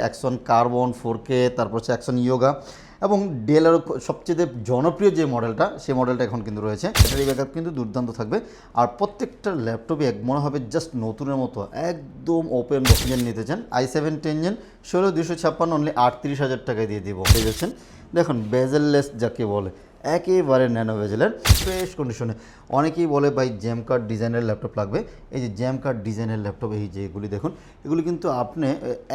Action carbon 4K, তারপর হচ্ছে action yoga এবং ডেলের সবচেয়ে জনপ্রিয় যে মডেলটা সেই মডেলটা এখন কিন্তু রয়েছে। ব্যাটারি ব্যাকআপ কিন্তু দুর্দান্ত থাকবে। আর প্রত্যেকটা ল্যাপটপে মনে হবে জাস্ট নতুনের মতো, একদম ওপেন বক্স ইঞ্জিন নিতে চান i7 10 16256 অনলি 38,000 টাকায় দিয়ে দিব পেয়ে যাচ্ছেন। দেখুন বেজেললেস যাকে বলে, একেবারে ন্যানো বেজেলের ফ্রেশ কন্ডিশনে। অনেকেই বলে ভাই জ্যাম কার্ড ডিজাইনের ল্যাপটপ লাগবে। এই যে জ্যাম কার্ড ডিজাইনের ল্যাপটপ, এই যে এগুলি দেখুন, এগুলি কিন্তু আপনি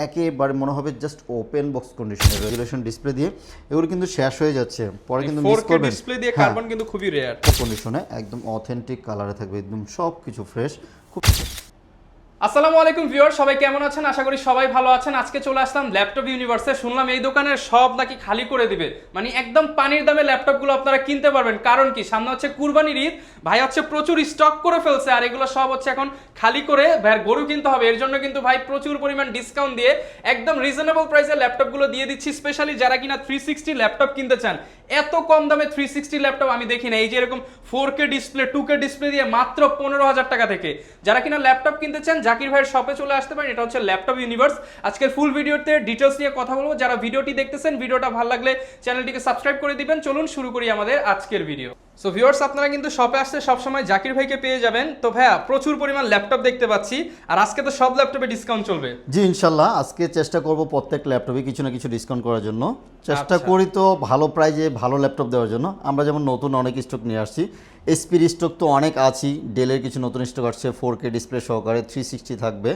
একেবারে মনে হবে জাস্ট ওপেন বক্স কন্ডিশনে, রেজুলেশন ডিসপ্লে দিয়ে এগুলো কিন্তু শেষ হয়ে যাচ্ছে, পরে কিন্তু মিস করবেন। ডিসপ্লে দিয়ে কার্বন কিন্তু খুবই রেয়ার কন্ডিশনে, একদম অথেন্টিক কালারে থাকবে, একদম সব কিছু ফ্রেশ। খুব আসসালামু আলাইকুম ভিউয়ার, সবাই কেমন আছেন? আশা করি সবাই ভালো আছেন। আজকে চলে আসলাম ল্যাপটপ ইউনিভার্সে। শুনলাম এই দোকানের সব নাকি খালি করে দিবে, মানে একদম পানির দামে ল্যাপটপগুলো আপনারা কিনতে পারবেন। কারণ কি, সামনে হচ্ছে কুরবানির ঈদ, ভাই হচ্ছে প্রচুর স্টক করে ফেলছে, আর এগুলো সব হচ্ছে এখন খালি করে ভাই গরু কিনতে হবে। এর জন্য কিন্তু ভাই প্রচুর পরিমাণ ডিসকাউন্ট দিয়ে একদম রিজনেবল প্রাইসে ল্যাপটপগুলো দিয়ে দিচ্ছি। স্পেশালি যারা কিনা 360 ল্যাপটপ কিনতে চান, এত কম দামে 360 ল্যাপটপ আমি দেখি না। এই যে এরকম 4K ডিসপ্লে 2K ডিসপ্লে দিয়ে মাত্র 15,000 টাকা থেকে যারা কিনা ল্যাপটপ কিনতে চান, জাকির ভাইয়ের শপে চলে আসতে পারেন। এটা হচ্ছে ল্যাপটপ ইউনিভার্স। আজকের ফুল ভিডিওতে ডিটেলস নিয়ে কথা বলবো। যারা ভিডিওটি দেখতেছেন, ভিডিওটা ভালো লাগলে চ্যানেলটিকে সাবস্ক্রাইব করে দিবেন। চলুন শুরু করি আমাদের আজকের ভিডিও। সো ভিউয়ার্স, আপনারা কিন্তু শপে আসলে সবসময় জাকির ভাইকে পেয়ে যাবেন। তো ভাইয়া প্রচুর পরিমাণ ল্যাপটপ দেখতে পাচ্ছি, আর আজকে তো সব ল্যাপটপে ডিসকাউন্ট চলবে। জি ইনশাল্লাহ, আজকে চেষ্টা করব প্রত্যেক ল্যাপটপে কিছু না কিছু ডিসকাউন্ট করার জন্য। চেষ্টা করি তো ভালো প্রাইজে ভালো ল্যাপটপ দেওয়ার জন্য। আমরা যেমন নতুন অনেক স্টক নিয়ে আসছি, এসপির স্টক তো অনেক আছি, ডেলের কিছু নতুন স্টক আসছে 4K ডিসপ্লে সহকারে 360 থাকবে।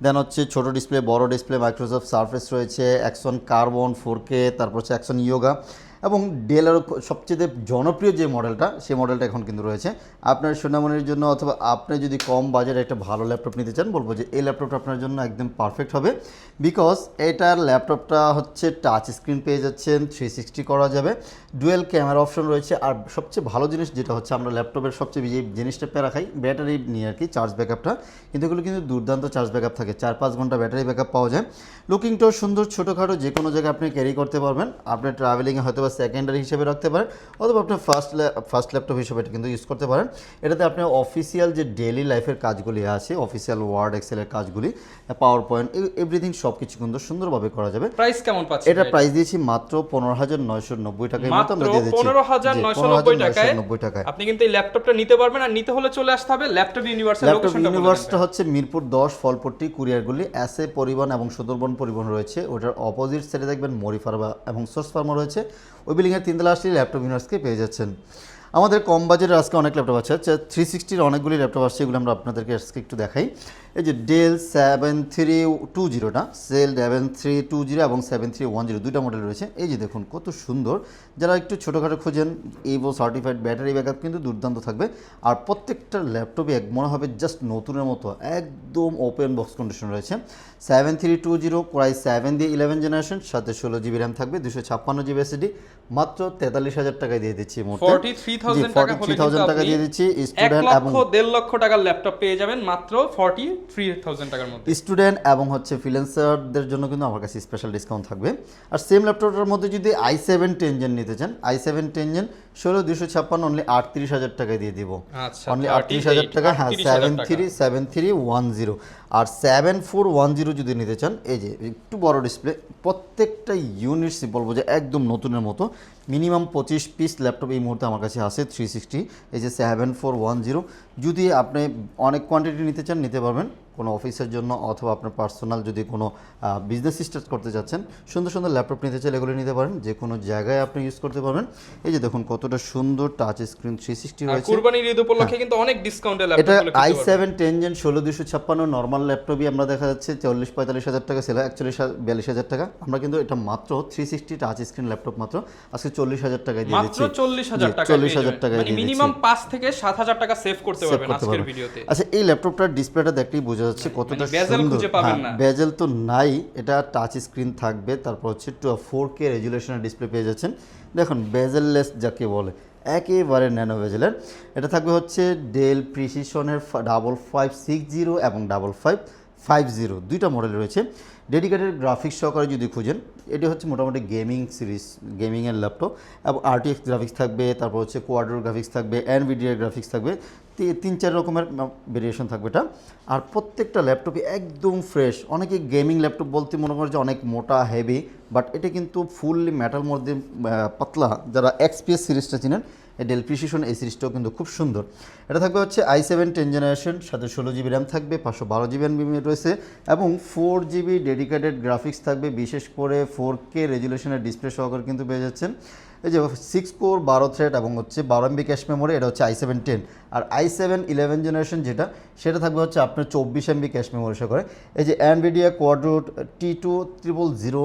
দেন হচ্ছে ছোটো ডিসপ্লে, বড় ডিসপ্লে, মাইক্রোসফট সারফেস রয়েছে, অ্যাকশন কার্বন 4K, তারপর হচ্ছে অ্যাকশন ইয়োগা এবং ডেলের সবচেয়ে জনপ্রিয় যে মডেলটা সেই মডেলটা এখন কিন্তু রয়েছে। আপনার সোনামনির জন্য অথবা আপনি যদি কম বাজেটে একটা ভালো ল্যাপটপ নিতে চান, বলবো যে এই ল্যাপটপটা আপনার জন্য একদম পারফেক্ট হবে। বিকজ এটার ল্যাপটপটা হচ্ছে টাচ স্ক্রিন পেয়ে যাচ্ছেন, 360 করা যাবে, ডুয়েল ক্যামেরা অপশন রয়েছে। আর সবচেয়ে ভালো জিনিস যেটা হচ্ছে, আমরা ল্যাপটপের সবচেয়ে যে জিনিসটা প্যারা খাই, ব্যাটারি নিয়ে আর কি, চার্জ ব্যাকআপটা। কিন্তু এগুলো কিন্তু দুর্দান্ত চার্জ ব্যাকআপ থাকে, 4-5 ঘন্টা ব্যাটারি ব্যাকআপ পাওয়া যায়। লুকিংটাও সুন্দর, ছোটোখাটো যে কোনো জায়গায় আপনি ক্যারি করতে পারবেন। আপনার ট্রাভেলিংয়ে হয়তো বা সেকেন্ডারি হিসেবে রাখতে পারেন, অথবা আপনার ফার্স্ট ল্যাপটপ হিসেবে এটা কিন্তু ইউজ করতে পারেন। এটাতে আপনি অফিসিয়াল যে ডেইলি লাইফের কাজগুলি আছে, অফিসিয়াল ওয়ার্ড এক্সেলের কাজগুলি, পাওয়ার পয়েন্ট, এভরিথিং সব কিছু কিন্তু সুন্দরভাবে করা যাবে। প্রাইস কেমন পাচ্ছেন? এটা প্রাইস দিয়েছি মাত্র 15,990 টাকায় মতো আমরা দিয়ে দিচ্ছি। 15,990 টাকায় আপনি কিন্তু এই ল্যাপটপটা নিতে পারবেন। আর নিতে হলে চলে আসতে হবে ল্যাপটপ ইউনিভার্সের লোকেশনটা। ইউনিভার্সটা হচ্ছে মিরপুর 10 ফলপট্টি কুরিয়ারগুলি, এসএ পরিবহন এবং সুন্দরবন পরিবহন রয়েছে। ওটার অপোজিট সাইডে দেখবেন মরি ফার্মা এবং সোর্স ফার্মা রয়েছে। ওই বিল্ডিংয়ের 3 তলা আসলে ল্যাপটপ ইউনিভার্সকে পেয়ে যাচ্ছেন। আমাদের কম বাজেটের আজকে অনেক ল্যাপটপ আছে, 360-র অনেকগুলি ল্যাপটপ আসছে, এগুলো আমরা আপনাদেরকে আজকে একটু দেখাই। এই যে ডেল 7320টা, সেল 7320 এবং 7310 দুইটা মডেল রয়েছে। এই যে দেখুন কত সুন্দর। যারা একটু ছোটোখাটো খুঁজেন, ইভো সার্টিফাইড, ব্যাটারি ব্যাকআপ কিন্তু দুর্দান্ত থাকবে। আর প্রত্যেকটা ল্যাপটপে মনে হবে জাস্ট নতুনের মতো, একদম ওপেন বক্স কন্ডিশন রয়েছে। 7320 Core i7 দিয়ে 11 জেনারেশন, সাথে 16GB র্যাম থাকবে, 256GB SSD, মাত্র 43,000 টাকায় দিয়ে দিচ্ছি। 43,000 টাকা দিয়ে দিচ্ছি। স্টুডেন্ট এবং 1.5 লক্ষ টাকার ল্যাপটপ পেয়ে যাবেন মাত্র 43,000 টাকার মধ্যে। স্টুডেন্ট এবং হচ্ছে ফ্রিল্যান্সারদের জন্য কিন্তু আমার কাছে স্পেশাল ডিসকাউন্ট থাকবে। আর সেম ল্যাপটপটার মধ্যে যদি i7 10 Gen নিতে চান, i7 10 Gen 16256 অনলি 38,000 টাকায় দিয়ে দিব। অনলি 38,000 টাকা। হ্যাঁ, 7310 আর 7410 যদি নিতে চান, এই যে একটু বড় ডিসপ্লে, প্রত্যেকটা ইউনিটস বলবো যে একদম নতুনের মতো। মিনিমাম 25 পিস ল্যাপটপ এই মুহূর্তে আমার কাছে আছে 360। এই যে 7410, যদি আপনি অনেক কোয়ান্টিটি নিতে চান নিতে পারবেন, কোনো অফিসের জন্য অথবা আপনার পার্সোনাল যদি কোনো বিজনেস স্টার্ট করতে যাচ্ছেন, সুন্দর সুন্দর ল্যাপটপ নিতে চাইলে এগুলো নিতে পারেন, যে কোনো জায়গায় আপনি ইউজ করতে পারবেন। এই যে দেখুন কতটা সুন্দর টাচ স্ক্রিন 360 রয়েছে। কুরবানির ঈদ উপলক্ষে কিন্তু অনেক ডিসকাউন্টে ল্যাপটপ। এটা i7 10 Gen 16256 নরমাল ল্যাপটপই আমরা দেখা যাচ্ছে 40-45,000 টাকা ছিল, 41-42,000 টাকা। আমরা কিন্তু এটা মাত্র 360 টাচ স্ক্রিন ল্যাপটপ মাত্র আজকে 40,000 টাকায় দিয়ে দিচ্ছি। মাত্র 40,000 টাকা, 40,000 টাকায় দিয়ে দিচ্ছি। মিনিমাম 5 থেকে 7,000 টাকা সেভ করতে পারবেন আজকের ভিডিওতে। আচ্ছা, এই ল্যাপটপটার ডিসপ্লেটা দেখলেই বোঝা যাচ্ছে কতটা সুন্দর। বেজেল তো নাই, এটা টাচ স্ক্রিন থাকবে, তারপর হচ্ছে 4K রেজুলেশনের ডিসপ্লে পেয়ে যাচ্ছেন। দেখুন বেজেললেস যাকে বলে, একেবারে ন্যানো বেজেলের। এটা থাকবে হচ্ছে ডেল প্রিসিশনের 5560 এবং 5550 দুইটা মডেল রয়েছে। ডেডিকেটেড গ্রাফিক্স সহকারে যদি খুঁজেন, এটি হচ্ছে মোটামুটি গেমিং সিরিজ, গেমিংয়ের ল্যাপটপ। এবং RTX গ্রাফিক্স থাকবে, তারপর হচ্ছে কোয়াড্রো গ্রাফিক্স থাকবে, এনভিডিআর গ্রাফিক্স থাকবে, তিন চার রকমের ভেরিয়েশন থাকবে এটা। আর প্রত্যেকটা ল্যাপটপই একদম ফ্রেশ। অনেকে গেমিং ল্যাপটপ বলতে মনে করে যে অনেক মোটা হেভি, বাট এটা কিন্তু ফুললি মেটাল মধ্যে পাতলা। যারা এক্সপিএস সিরিজটা চিনেন, এই ডেল প্রিসিশন এই সিরিজটাও কিন্তু খুব সুন্দর। এটা থাকবে হচ্ছে i7 10 জেনারেশন, সাথে 16 GB র্যাম থাকবে, 512 GB এনভিএমই রয়েছে এবং 4 GB ডেডিকেটেড গ্রাফিক্স থাকবে। বিশেষ করে 4K রেজুলেশনের ডিসপ্লে সহকারে কিন্তু পেয়ে যাচ্ছেন। এই যে 6 কোর 12 থ্রেড এবং হচ্ছে 12 MB ক্যাশ মেমোরি, এটা হচ্ছে i7 10। আর i7 11 জেনারেশন যেটা, সেটা থাকবে হচ্ছে আপনার 24 MB ক্যাশ মেমোরি সহকারে। এই যে NVIDIA Quadro T2000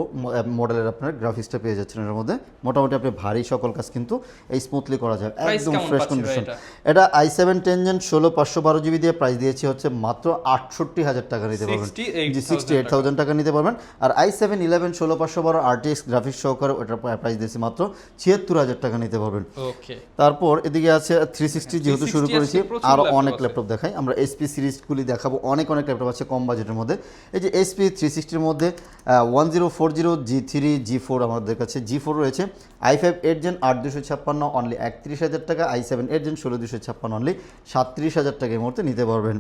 মডেলের আপনার গ্রাফিক্সটা পেয়ে যাচ্ছেন এর মধ্যে। মোটামুটি আপনি ভারী সকল কাজ কিন্তু এই স্মুথলি করা যায়, একদম ফ্রেশ কন্ডিশন। এটা i7 10 জেন 16 512 GB দিয়ে প্রাইস দিয়েছি হচ্ছে মাত্র 68,000 টাকা নিতে পারবেন, 68,000 টাকা নিতে পারবেন। আর i7 11 16 512 RTX গ্রাফিক্স সহকারে ওটার প্রাইস দিয়েছি মাত্র 76,000 টাকা নিতে পারবেন। ওকে, তারপর এদিকে আছে 360, যেহেতু শুরু করেছি আরও অনেক ল্যাপটপ দেখাই। আমরা SP সিরিজগুলি দেখাবো, অনেক ল্যাপটপ আছে কম বাজেটের মধ্যে। এই যে SP 360-র মধ্যে 1040 G3 G4 আমাদের কাছে G4 রয়েছে। i5 8 জেন 8256 অনলি 31,000 টাকা, i7 8 জেন 16256 অনলি 37,000 টাকা এই মুহূর্তে নিতে পারবেন।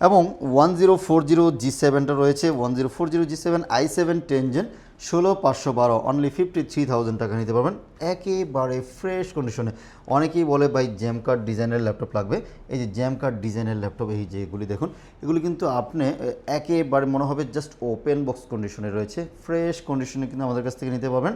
এবং 1040 G7টা রয়েছে, 1040 G7 i7 10 জেন 16512 অনলি 53,000 টাকা নিতে পারবেন, একেবারে ফ্রেশ কন্ডিশনে। অনেকেই বলে ভাই জ্যাম কার্ড ডিজাইনের ল্যাপটপ লাগবে। এই যে জ্যাম কার্ড ডিজাইনের ল্যাপটপ, এই যে এগুলি দেখুন, এগুলি কিন্তু আপনি একেবারে মনে হবে জাস্ট ওপেন বক্স কন্ডিশনে রয়েছে, ফ্রেশ কন্ডিশনে কিন্তু আমাদের কাছ থেকে নিতে পারবেন।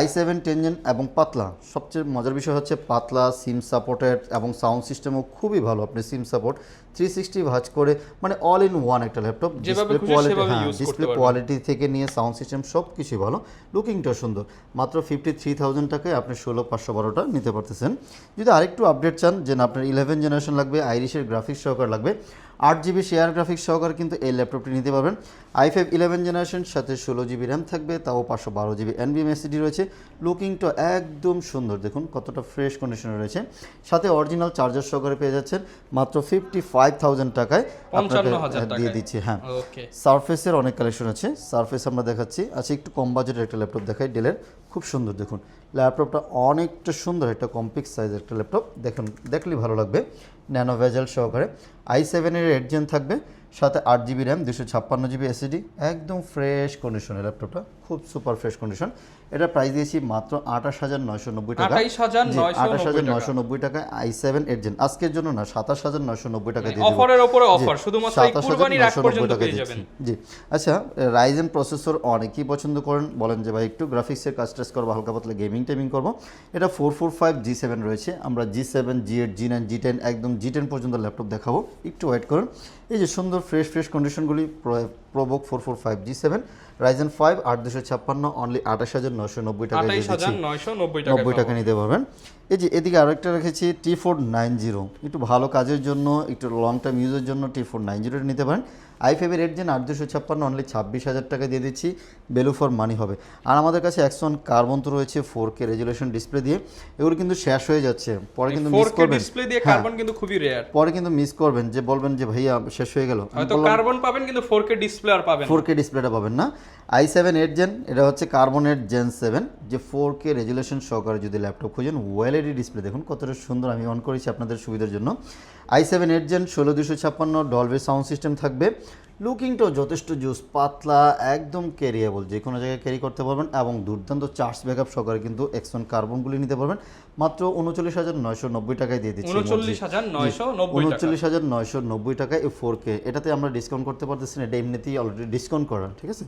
i7 10 জেন এবং পাতলা, সবচেয়ে মজার বিষয় হচ্ছে পাতলা, সিম সাপোর্টেড এবং সাউন্ড সিস্টেমও খুবই ভালো। আপনি সিম সাপোর্ট 360 ভাঁজ করে, মানে অল ইন ওয়ান একটা ল্যাপটপ। ডিসপ্লে কোয়ালিটি, হ্যাঁ ডিসপ্লে কোয়ালিটি থেকে নিয়ে সাউন্ড সিস্টেম সব কিছুই ভালো, লুকিংটাও সুন্দর। মাত্র 53,000 টাকায় আপনি 16512টা নিতে পারতেছেন। যদি আরেকটু আপডেট চান, যে আপনার 11 জেনারেশন লাগবে, আইরিশের গ্রাফিক্স সহকারে লাগবে, 8 GB শেয়ার গ্রাফিক্স সহকারে কিন্তু এই ল্যাপটপটি নিতে পারবেন। i5 11 জেনারেশন, সাথে 16 GB র্যাম থাকবে, তাও 512 GB NVMe SSD রয়েছে। লুকিংটা একদম সুন্দর, দেখুন কতটা ফ্রেশ কন্ডিশনে রয়েছে। সাথে অরিজিনাল চার্জার সহকারে পেয়ে যাচ্ছেন মাত্র 55,000 টাকায় আপনাকে দিয়ে দিচ্ছি। হ্যাঁ, সারফেসের অনেক কালেকশন আছে, সারফেস আমরা দেখাচ্ছি। আচ্ছা, একটু কম বাজেটের একটা ল্যাপটপ দেখাই, ডেলের, খুব সুন্দর। দেখুন ল্যাপটপটা অনেকটা সুন্দর, একটা কম্প্যাক্ট সাইজের একটা ল্যাপটপ, দেখুন দেখলেই ভালো লাগবে। ন্যানো ভেজেল সহকারে i7-এর 8 জেন থাকবে, সাথে 8 GB র্যাম, 256 GB SSD, একদম ফ্রেশ কন্ডিশনের ল্যাপটপটা, খুব সুপার ফ্রেশ কন্ডিশন। এটা প্রাইস দিয়েছি মাত্র 28,990 টাকা, 28,990 টাকায় i7 8 জেন। আজকের জন্য না, 27,990 টাকা দিয়ে দেব, অফারের উপরে অফার, শুধুমাত্র এই কুরবানির আগ পর্যন্ত পেয়ে যাবেন। জি, আচ্ছা, রাইজেন প্রসেসর অনেকেই পছন্দ করেন, বলেন যে ভাই একটু গ্রাফিক্সের কাজ টাজ করবো, হালকা পাতলা গেমিং টেমিং করবো। এটা 445 G7 রয়েছে, আমরা G7 G8 G9 G10 একদম G10 পর্যন্ত ল্যাপটপ দেখাবো, একটু ওয়েট করুন। এই যে সুন্দর ফ্রেশ কন্ডিশনগুলি, প্রোবুক 445 G7 Ryzen 5 8256 অনলি 28,990 টাকা দিয়ে দিচ্ছি, 28,990 টাকা নিতে পারবেন। এই যে এদিকে আরেকটা রেখেছি T490, একটু ভালো কাজের জন্য, একটু লং টাইম ইউজের জন্য T490 নিতে পারেন। i5-এর 8 জেন 8256 অনলি 26,000 টাকা দিয়ে দিচ্ছি, ভ্যালু ফর মানি হবে। আর আমাদের কাছে Axon কার্বন তো রয়েছে 4K রেজুলেশন ডিসপ্লে দিয়ে, এগুলো কিন্তু শেষ হয়ে যাচ্ছে, পরে কিন্তু মিস করবেন। ডিসপ্লে দিয়ে কার্বন কিন্তু খুবই রেয়ার, পরে কিন্তু মিস করবেন, যে বলবেন যে ভাইয়া শেষ হয়ে গেল। হয়তো কার্বন পাবেন কিন্তু 4K ডিসপ্লে আর পাবেন না, 4K ডিসপ্লেটা পাবেন না। i7 8 জেন, এটা হচ্ছে কার্বনের জেন 7, যে 4K রেজুলেশন সহকারে যদি ল্যাপটপ খুঁজেন, ওয়েলএডি ডিসপ্লে দেখুন কতটা সুন্দর, আমি অন করেছি আপনাদের সুবিধার জন্য। i7 8 gen 16256 Dolby sound system থাকবে, লুকিংটাও যথেষ্ট জুস, পাতলা, একদম ক্যারিয়েবল, যে কোনো জায়গায় ক্যারি করতে পারবেন এবং দুর্দান্ত চার্জ ব্যাকআপ সহকারে কিন্তু Axon কার্বনগুলি নিতে পারবেন। মাত্র 39,990 টাকায় দিয়ে দিচ্ছি, 39,990 টাকায় এই 4K। এটাতে আমরা ডিসকাউন্ট করতে পারতেছি না, এটা এমনিতেই অলরেডি ডিসকাউন্ট করা, ঠিক আছে।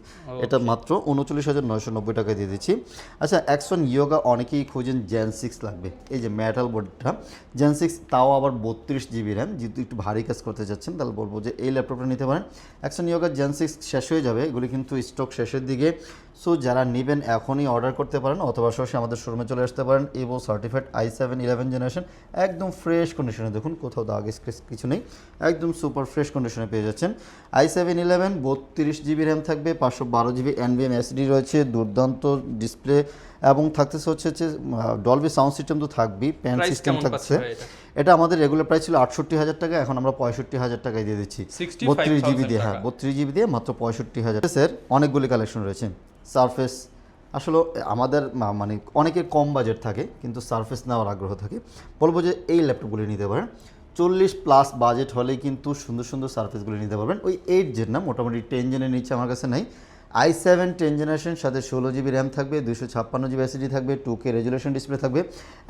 এটা মাত্র 39,990 টাকায় দিয়ে দিচ্ছি। আচ্ছা, Axon Yoga অনেকেই খুঁজেন, Gen 6 লাগবে, এই যে মেটাল বোর্ডটা Gen 6, তাও আবার 32 GB র্যাম, যেহেতু একটু ভারী কাজ করতে যাচ্ছেন, তাহলে বলবো যে এই ল্যাপটপটা নিতে পারেন। Axon Yoga Gen 6 শেষ হয়ে যাবে, এগুলি কিন্তু স্টক শেষের দিকে। সো যারা নেবেন এখনই অর্ডার করতে পারেন, অথবা সরাসরি আমাদের শোরুমে চলে আসতে পারেন। EVO সার্টিফাইড i7 11 জেনারেশন, একদম ফ্রেশ কন্ডিশনে, দেখুন কোথাও দাগ স্ক্র্যাচ কিছু নেই, একদম সুপার ফ্রেশ কন্ডিশনে পেয়ে যাচ্ছেন। i7 11 32 GB র্যাম থাকবে, 512 GB NVMe SSD রয়েছে, দুর্দান্ত ডিসপ্লে এবং থাকতেছে হচ্ছে ডলবি সাউন্ড সিস্টেম তো থাকবেই, প্যান সিস্টেম থাকছে। এটা আমাদের রেগুলার প্রাইস ছিল 68,000 টাকা, এখন আমরা 65,000 টাকায় দিয়ে দিচ্ছি, 32 GB দিয়ে। হ্যাঁ, 32 GB দিয়ে মাত্র 65,000। স্যার অনেকগুলি কালেকশন রয়েছে। সারফেস আসলে আমাদের মানে অনেকের কম বাজেট থাকে, কিন্তু সারফেস নেওয়ার আগ্রহ থাকে, বলবো যে এই ল্যাপটপগুলি নিতে পারেন। 40+ বাজেট হলেই কিন্তু সুন্দর সুন্দর সার্ফেসগুলো নিতে পারবেন। ওই 8 জেন না, মোটামুটি 10 জেনের নিচে আমার কাছে নাই। i7 10 জেনারেশন, সাথে 16 জিবি র্যাম থাকবে, 256 জিবি এসএসডি থাকবে, 2K রেজুলেশন ডিসপ্লে থাকবে,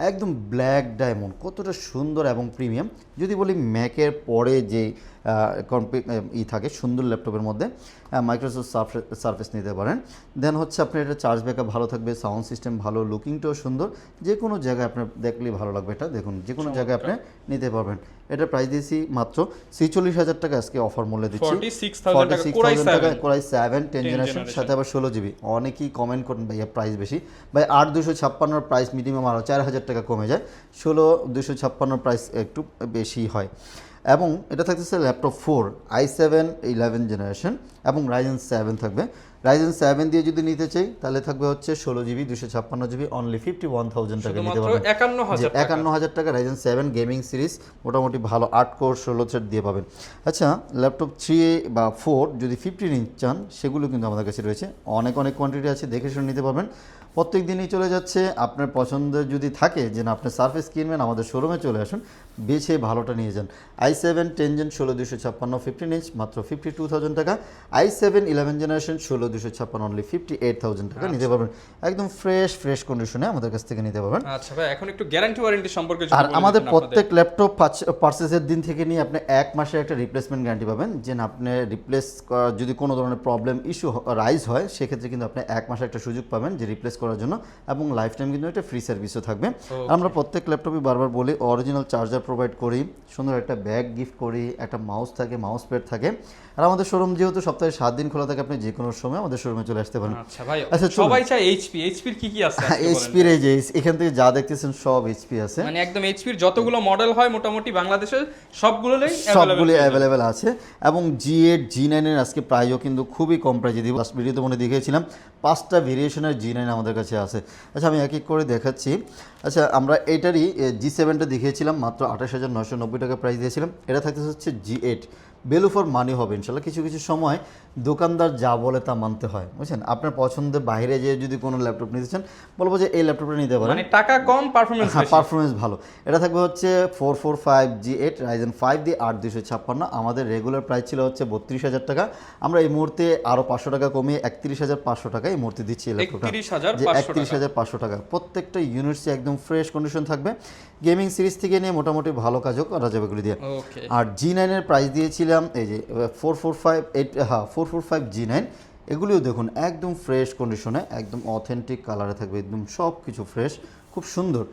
একদম ব্ল্যাক ডায়মন্ড, কতটা সুন্দর এবং প্রিমিয়াম। যদি বলি ম্যাকের পরে যে থাকে সুন্দর ল্যাপটপের মধ্যে মাইক্রোসফট সারফেস নিতে পারেন। দেন হচ্ছে আপনার এটা চার্জ ব্যাকআপ ভালো থাকবে, সাউন্ড সিস্টেম ভালো, লুকিংটাও সুন্দর, যে কোনো জায়গায় আপনার দেখলেই ভালো লাগবে। এটা দেখুন যে কোনো জায়গায় আপনি নিতে পারবেন। এটা প্রাইস দিয়েছি মাত্র 46,000 টাকা, আজকে অফার মূল্যে দিচ্ছি 46,000 টাকা। কোরাই 7 10 জেনারেশন, সাথে আবার 16 জিবি। অনেকেই কমেন্ট করেন ভাইয়া প্রাইস বেশি, ভাই 8,256 প্রাইস মিনিমাম আরও 4,000 টাকা কমে যায়, 16,256 প্রাইস একটু বেশি হয়। এবং এটা থাকতেছে ল্যাপটপ 4 i7 11 জেনারেশন এবং রাইজেন 7 থাকবে। রাইজেন 7 দিয়ে যদি নিতে চাই তাহলে থাকবে হচ্ছে 16 জিবি 256 জিবি, অনলি 51,000 টাকা নিতে পারবেন। 51,000 টাকা রাইজেন 7 গেমিং সিরিজ, মোটামুটি ভালো 8 কোর 16 থ্রেড দিয়ে পাবেন। আচ্ছা, ল্যাপটপ 3 বা 4 যদি 15 ইঞ্চ চান সেগুলো কিন্তু আমাদের কাছে রয়েছে, অনেক কোয়ান্টিটি আছে, দেখে শুনে নিতে পারবেন। প্রত্যেক দিনই চলে যাচ্ছে। আপনার পছন্দের যদি থাকে যে না আপনি সারফেস কিনবেন, আমাদের শোরুমে চলে আসুন, বেছে ভালোটা নিয়ে যান। i7 10 জেন 16,256 15 ইঞ্চ মাত্র 52,000 টাকা, i7 11 জেনারেশন 16,256 অনলি 58,000 টাকা নিতে পারবেন। একদম ফ্রেশ কন্ডিশনে আমাদের কাছ থেকে নিতে পারবেন। আচ্ছা ভাই, এখন একটু গ্যারান্টি ওয়ারেন্টি সম্পর্কে আর আমাদের প্রত্যেক ল্যাপটপ পারচেজের দিন থেকে নিয়ে আপনি 1 মাসের একটা রিপ্লেসমেন্ট গ্যারান্টি পাবেন। যে আপনি রিপ্লেস যদি কোনো ধরনের প্রবলেম ইস্যু রাইজ হয় সেক্ষেত্রে কিন্তু আপনি 1 মাসের একটা সুযোগ পাবেন যে রিপ্লেস করার জন্য, এবং লাইফ টাইম কিন্তু একটা ফ্রি সার্ভিসও থাকবে। আমরা প্রত্যেক ল্যাপটপে বারবার বলি অরিজিনাল চার্জার প্রোভাইড করি, সুন্দর একটা ব্যাগ গিফট করি, একটা মাউস থাকে, মাউস প্যাড থাকে। আর আমাদের শোরুম যেহেতু সপ্তাহে 7 দিন খোলা থাকে, আপনি যে কোনো সময় আমাদের শোরুমে চলে আসতে পারেন। আচ্ছা ভাই, সবাই চায় এইচপির কি আছে? এইচপির এই যে এখান থেকে যা দেখতেছেন সব এইচপি আছে, মানে একদম এইচপির যতগুলো মডেল হয় মোটামুটি বাংলাদেশের সবগুলোই অ্যাভেলেবেল আছে। এবং G8 G9 এর আজকে প্রাইসও কিন্তু খুবই কম প্রাইসে দিব। লাস্ট ভিডিওতে মনে দেখিয়েছিলাম 5টা ভেরিয়েশনের G9 আমাদের কাছে আছে। আচ্ছা, আমি এক এক করে দেখাচ্ছি। আচ্ছা, আমরা এইটারই G7টা দেখিয়েছিলাম, মাত্র 28,990 টাকা প্রাইস দিয়েছিলাম। এটা থাকতেছে হচ্ছে G8, ভ্যালু ফর মানি হবে ইনশাল্লাহ। কিছু সময় দোকানদার যা বলে তা মানতে হয়, বুঝছেন। আপনার পছন্দের বাইরে যে যদি কোনো ল্যাপটপ নিতে চান, বলবো যে এই ল্যাপটপটা নিতে পারেন, মানে টাকা কম পারফরমেন্স ভালো। এটা থাকবে হচ্ছে 445 G8 রাইজেন 5 দিয়ে 8,256। আমাদের রেগুলার প্রাইস ছিল হচ্ছে 32,000 টাকা। আমরা এই মুহূর্তে আরও 500 টাকা কমিয়ে 31,500 টাকা এই মুহূর্তে দিচ্ছি এই ল্যাপটপটা, 31,500 টাকা। প্রত্যেকটা ইউনিটস একদম ফ্রেশ কন্ডিশন থাকবে। গেমিং সিরিজ থেকে নিয়ে মোটামুটি ভালো কাজও করা যাবে এগুলি দিয়ে। আর G9 এর প্রাইস দিয়েছিলাম এই যে 445 G9। এগুলিও দেখুন একদম ফ্রেশ কন্ডিশনে, একদম অথেন্টিক কালারে থাকবে, একদম সব কিছু ফ্রেশ, খুব সুন্দর,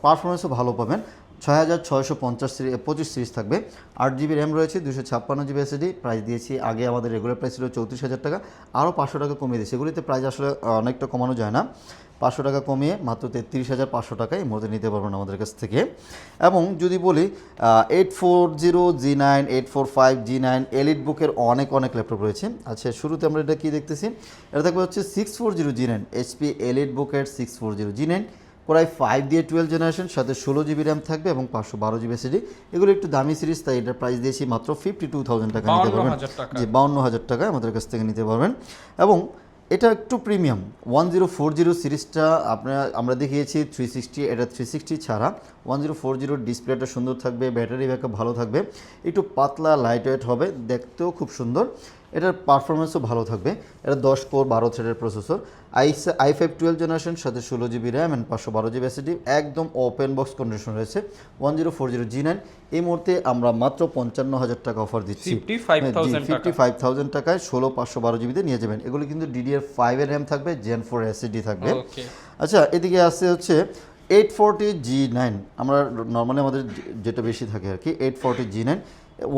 পারফরমেন্সও ভালো পাবেন। 6,625 সিরিজ থাকবে, 8 জিবি র্যাম রয়েছে, 256 জিবি এসএসডি। প্রাইস দিয়েছি আগে আমাদের রেগুলার প্রাইস ছিল 34,000 টাকা, আরও 500 টাকা কমিয়ে দিয়েছি। এগুলিতে প্রাইস আসলে অনেকটা কমানো যায় না, 500 টাকা কমিয়ে মাত্র 33,500 টাকায় এই মুহূর্তে নিতে পারবেন আমাদের কাছ থেকে। এবং যদি বলি 840 G9, 845 G9 এলিট বুকের অনেক ল্যাপটপ রয়েছে। আচ্ছা, শুরুতে আমরা এটা কি দেখতেছি, এটা থাকবে হচ্ছে 640 G9 HP এলিট বুকের 640 G9, কোরাই 5 দিয়ে 12 জেনারেশন, সাথে 16 জিবি র্যাম থাকবে এবং 512 জিবি এসএসডি। এগুলো একটু দামি সিরিজ, তাই এটার প্রাইস দিয়েছি মাত্র 52,000 টাকা নিতে পারবেন। যে 52,000 টাকায় আমাদের কাছ থেকে নিতে পারবেন। এবং এটা একটু প্রিমিয়াম 1040 সিরিজটা আমরা দেখিয়েছি 360, এটা 360 ছাড়া 1040 ডিসপ্লেটা সুন্দর থাকবে, ব্যাটারি ব্যাকআপ ভালো থাকবে, একটু পাতলা লাইট ওয়েট হবে, দেখতেও খুব সুন্দর। এটার পারফরমেন্সও ভালো থাকবে। এটা 10 কোর 12 থ্রেডের প্রসেসর, i5 12 জেনারেশন, সাথে 16 GB RAM and 512 GB SSD, একদম ওপেন বক্স কন্ডিশন রয়েছে। 1040 G9 এই মুহূর্তে আমরা মাত্র 55,000 টাকা অফার দিচ্ছি, 55,000 টাকায় 16/512 জিবিতে নিয়ে যাবেন। এগুলো কিন্তু DDR5 এর র্যাম থাকবে, Gen 4 এসএসডি থাকবে। আচ্ছা, এদিকে আসছে হচ্ছে 840 G9। আমরা নর্মালি আমাদের যেটা বেশি থাকে আর কি 840 G9।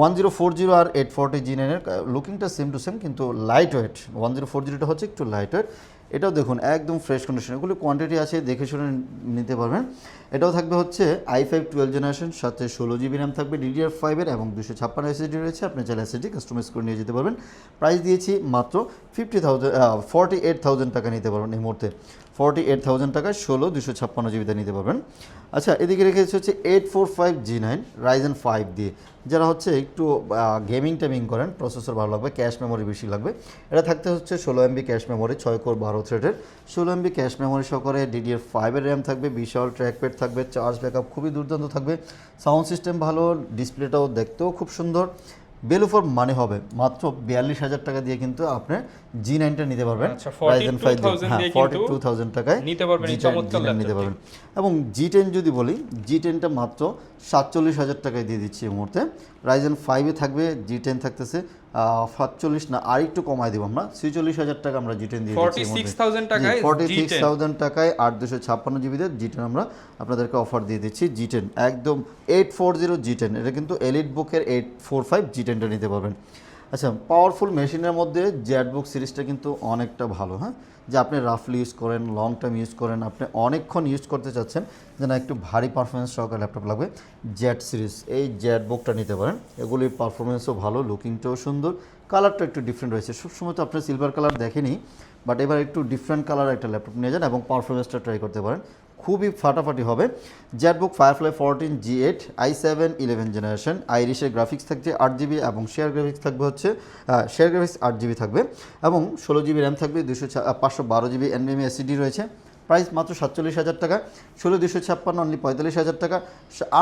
1040 আর 840 G9 এর লুকিংটা সেম টু সেম, কিন্তু লাইট ওয়েট। 1040টা হচ্ছে একটু লাইট ওয়েট। এটাও দেখুন একদম ফ্রেশ কন্ডিশন, এগুলো কোয়ান্টিটি আছে, দেখে শুনে নিতে পারবেন। এটাও থাকবে হচ্ছে i5 12 জেনারেশন, সাথে 16 জিবি র্যাম থাকবে, DDR5 এর এবং 256 এসএসডি রয়েছে। আপনি চাইলে এসএসডি কাস্টমাইজ করে নিয়ে যেতে পারবেন। প্রাইস দিয়েছি মাত্র 48,000 টাকা নিতে পারবেন এই মুহূর্তে। 48,000 টাকায় 16 256 জিবিতে নিতে পারবেন। আচ্ছা, এদিকে রেখেছে হচ্ছে 845 G9 রাইজেন 5 দিয়ে, যারা হচ্ছে একটু গেমিং করেন, প্রসেসর ভালো লাগবে, ক্যাশ মেমোরি বেশি লাগবে। এটা থাকতে হচ্ছে 16 MB ক্যাশ মেমোরি, 6 কোর 12 থ্রেডের 16 MB ক্যাশ মেমোরি সহকারে DDR5 এর র্যাম থাকবে, বিশাল ট্র্যাকপ্যাড থাকবে, চার্জ ব্যাকআপ খুবই দুর্দান্ত থাকবে, সাউন্ড সিস্টেম ভালো, ডিসপ্লেটাও দেখতেও খুব সুন্দর। ভ্যালু ফর মানি হবে মাত্র 42,000 টাকা দিয়ে কিন্তু আপনি জি9টা নিতে পারবেন। আচ্ছা, Ryzen 5 42,000 দিয়ে 42,000 টাকায় নিতে পারবেন এই চমৎকার G9 নিতে ল্যাপটপটি। পারবেন। এবং জি10 যদি বলি, জি10টা মাত্র 47,000 টাকায় দিয়ে দিচ্ছি এই মুহূর্তে। Ryzen 5 এ থাকবে, জি10 থাকতেছে 47 না, আর একটু কমায় দিব আমরা, 46,000 টাকা আমরা জি10 দিয়ে দিচ্ছি এই মুহূর্তে। 46,000 টাকায় 46,000 টাকায় 8 GB দের জি10 আমরা আপনাদেরকে অফার দিয়ে দিচ্ছি। জি10 একদম 840 জি10, এটা কিন্তু এলিট বুকের 845 জি10টা নিতে পারবেন। আচ্ছা, পাওয়ারফুল মেশিনের মধ্যে জেটবুক সিরিজটা কিন্তু অনেকটা ভালো, হ্যাঁ, যে আপনি রাফলি ইউজ করেন, লং টাইম ইউজ করেন, আপনি অনেকক্ষণ ইউজ করতে চাচ্ছেন, যে না একটু ভারী পারফরমেন্স সহকারে ল্যাপটপ লাগবে, জেট সিরিজ এই জেটবুকটা নিতে পারেন। এগুলির পারফরমেন্সও ভালো, লুকিংটাও সুন্দর, কালারটা একটু ডিফারেন্ট রয়েছে। সবসময় তো আপনি সিলভার কালার দেখেনি, বাট এবার একটু ডিফারেন্ট কালার একটা ল্যাপটপ নিয়ে যান এবং পারফরমেন্সটা ট্রাই করতে পারেন, খুবই ফাটাফাটি হবে। জেটবুক ফায়ারফ্লাই 14 G8 i7 11 জেনারেশন, আইরিশের গ্রাফিক্স থাকছে 8GB এবং শেয়ার গ্রাফিক্স থাকবে হচ্ছে শেয়ার গ্রাফিক্স 8GB থাকবে এবং 16GB র্যাম থাকবে, 512GB NVMe SSD রয়েছে। প্রাইস মাত্র 47,000 টাকা, 16,256 অনলি 45,000 টাকা,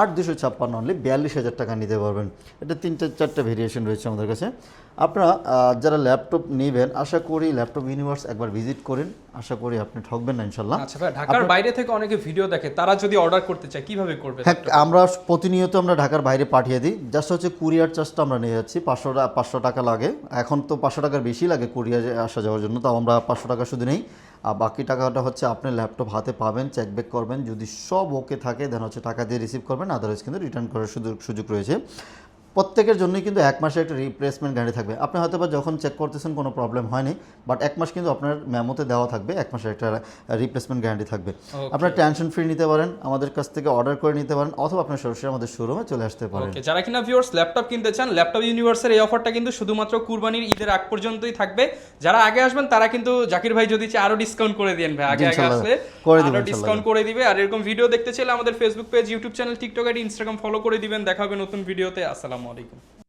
8,256 অনলি 42,000 টাকা নিতে পারবেন। এটা 3-4টা ভেরিয়েশন রয়েছে আমাদের কাছে। আপনারা যারা ল্যাপটপ নেবেন, আশা করি ল্যাপটপ ইউনিভার্স একবার ভিজিট করেন, আশা করি আপনি ঠকবেন না ইনশাল্লাহ। আচ্ছা ভাই, ঢাকার বাইরে থেকে অনেকে ভিডিও দেখে, তারা যদি অর্ডার করতে চায় কিভাবে করবে? হ্যাঁ, আমরা প্রতিনিয়ত আমরা ঢাকার বাইরে পাঠিয়ে দিই, জাস্ট হচ্ছে কুরিয়ার চার্জটা আমরা নিয়ে যাচ্ছি, 500 টাকা লাগে। এখন তো 500 টাকার বেশি লাগে কুরিয়ারে আসা যাওয়ার জন্য, তাও আমরা 500 টাকা শুধু নেই, আর বাকি টাকাটা হচ্ছে আপনি ল্যাপটপ হাতে পাবেন, চেক ব্যাক করবেন, যদি সব ওকে থাকে দেন হচ্ছে টাকা দিয়ে রিসিভ করবেন, আদারওয়াইজ কিন্তু রিটার্ন করার সুযোগ রয়েছে। প্রত্যেকের জন্যই কিন্তু 1 মাসের একটা রিপ্লেসমেন্ট গ্যারান্টি থাকবে। আপনি হয়তো বা যখন চেক করতেছেন কোনো প্রবলেম হয়নি, বাট 1 মাস কিন্তু আপনার মেমোতে দেওয়া থাকবে, 1 মাসের একটা রিপ্লেসমেন্ট গ্যারান্টি থাকবে। আপনার টেনশন ফ্রি নিতে পারেন, আমাদের কাছ থেকে অর্ডার করে নিতে পারেন, অথবা আপনার সরাসরি আমাদের শোরুমে চলে আসতে পারেন। ওকে, যারা কিনা ভিউয়ার্স ল্যাপটপ কিনতে চান, ল্যাপটপ ইউনিভার্সের এই অফারটা কিন্তু শুধুমাত্র কুরবানির ঈদের আগ পর্যন্তই থাকবে। যারা আগে আসবেন তারা কিন্তু জাকির ভাই যদি চায় আরো ডিসকাউন্ট করে দেন ভাই, আগে আসলে আরো ডিসকাউন্ট করে দিবে। আর এরকম ভিডিও দেখতে চাইলে আমাদের Facebook page, YouTube channel, TikTok ID, Instagram follow করে দিবেন। দেখা হবে নতুন ভিডিওতে। আসসালামু আলাইকুম।